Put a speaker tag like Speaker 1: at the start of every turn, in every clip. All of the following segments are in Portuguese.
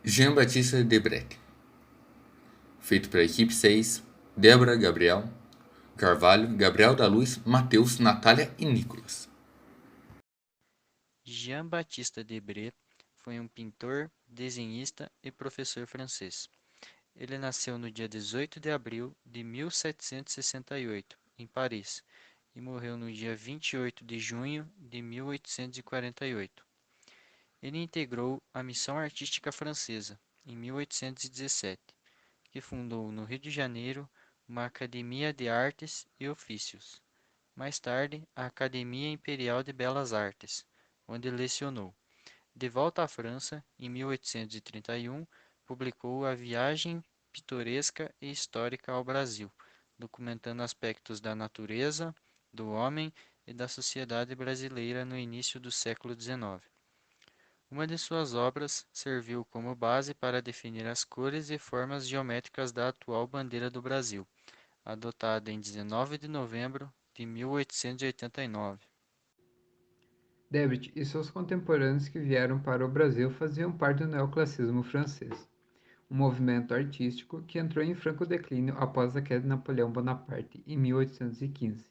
Speaker 1: Jean-Baptiste Debret, feito pela equipe 6, Débora, Gabriel, Carvalho, Gabriel da Luz, Matheus, Natália e Nicolas.
Speaker 2: Jean-Baptiste Debret foi um pintor, desenhista e professor francês. Ele nasceu no dia 18 de abril de 1768, em Paris, e morreu no dia 28 de junho de 1848. Ele integrou a Missão Artística Francesa, em 1817, que fundou no Rio de Janeiro uma Academia de Artes e Ofícios. Mais tarde, a Academia Imperial de Belas Artes, onde lecionou. De volta à França, em 1831, publicou A Viagem Pitoresca e Histórica ao Brasil, documentando aspectos da natureza, do homem e da sociedade brasileira no início do século XIX. Uma de suas obras serviu como base para definir as cores e formas geométricas da atual bandeira do Brasil, adotada em 19 de novembro de 1889.
Speaker 3: Debret e seus contemporâneos que vieram para o Brasil faziam parte do neoclassicismo francês, um movimento artístico que entrou em franco declínio após a queda de Napoleão Bonaparte em 1815.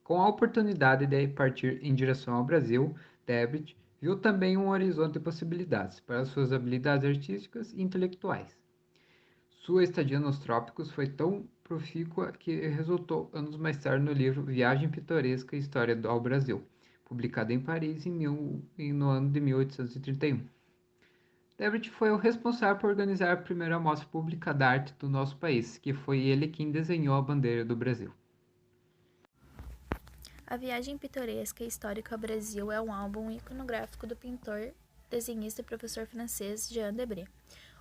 Speaker 3: Com a oportunidade de partir em direção ao Brasil, Debret viu também um horizonte de possibilidades para suas habilidades artísticas e intelectuais. Sua estadia nos trópicos foi tão profícua que resultou anos mais tarde no livro Viagem Pitoresca e História ao Brasil, publicado em Paris no ano de 1831. Debret foi o responsável por organizar a primeira mostra pública da arte do nosso país, que foi ele quem desenhou a bandeira do Brasil.
Speaker 4: A Viagem Pitoresca e Histórica ao Brasil é um álbum iconográfico do pintor, desenhista e professor francês Jean Debret.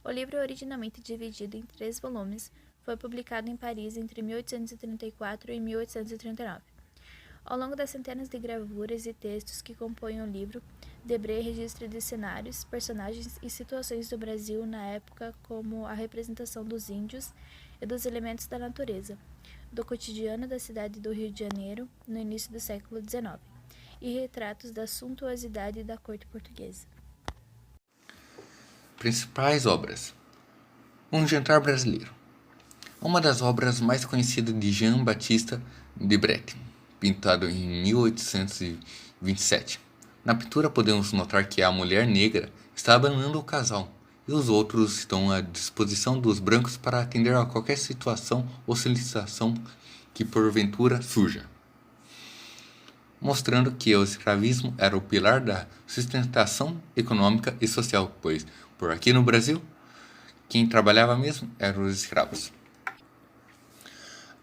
Speaker 4: O livro, originalmente dividido em 3 volumes, foi publicado em Paris entre 1834 e 1839. Ao longo das centenas de gravuras e textos que compõem o livro, Debret registra de cenários, personagens e situações do Brasil na época, como a representação dos índios e dos elementos da natureza, do cotidiano da cidade do Rio de Janeiro no início do século XIX, e retratos da suntuosidade da corte portuguesa.
Speaker 1: Principais obras: Um Jantar Brasileiro, uma das obras mais conhecidas de Jean-Baptiste Debret, pintado em 1827. Na pintura podemos notar que a mulher negra está abanando o casal e os outros estão à disposição dos brancos para atender a qualquer situação ou solicitação que porventura surja, mostrando que o escravismo era o pilar da sustentação econômica e social, pois, por aqui no Brasil, quem trabalhava mesmo eram os escravos.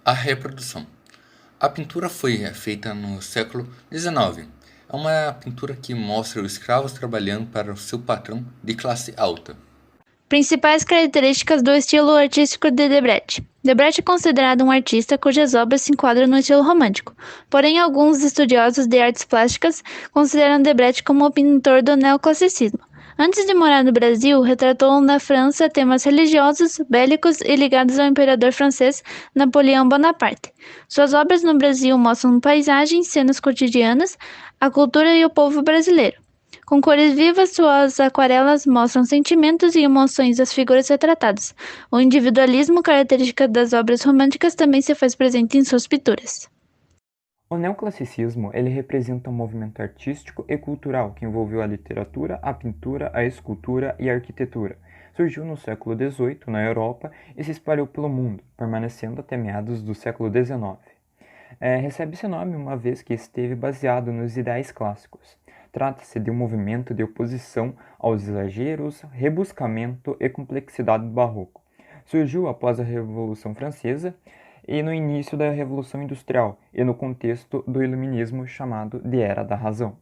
Speaker 1: A reprodução. A pintura foi feita no século XIX. É uma pintura que mostra os escravos trabalhando para o seu patrão de classe alta.
Speaker 5: Principais características do estilo artístico de Debret. Debret é considerado um artista cujas obras se enquadram no estilo romântico, porém alguns estudiosos de artes plásticas consideram Debret como o pintor do neoclassicismo. Antes de morar no Brasil, retratou na França temas religiosos, bélicos e ligados ao imperador francês Napoleão Bonaparte. Suas obras no Brasil mostram paisagens, cenas cotidianas, a cultura e o povo brasileiro. Com cores vivas, suas aquarelas mostram sentimentos e emoções das figuras retratadas. O individualismo, característica das obras românticas, também se faz presente em suas pinturas.
Speaker 6: O neoclassicismo ele representa um movimento artístico e cultural que envolveu a literatura, a pintura, a escultura e a arquitetura. Surgiu no século XVIII na Europa e se espalhou pelo mundo, permanecendo até meados do século XIX. Recebe esse nome uma vez que esteve baseado nos ideais clássicos. Trata-se de um movimento de oposição aos exageros, rebuscamento e complexidade do barroco. Surgiu após a Revolução Francesa e no início da Revolução Industrial e no contexto do Iluminismo chamado de Era da Razão.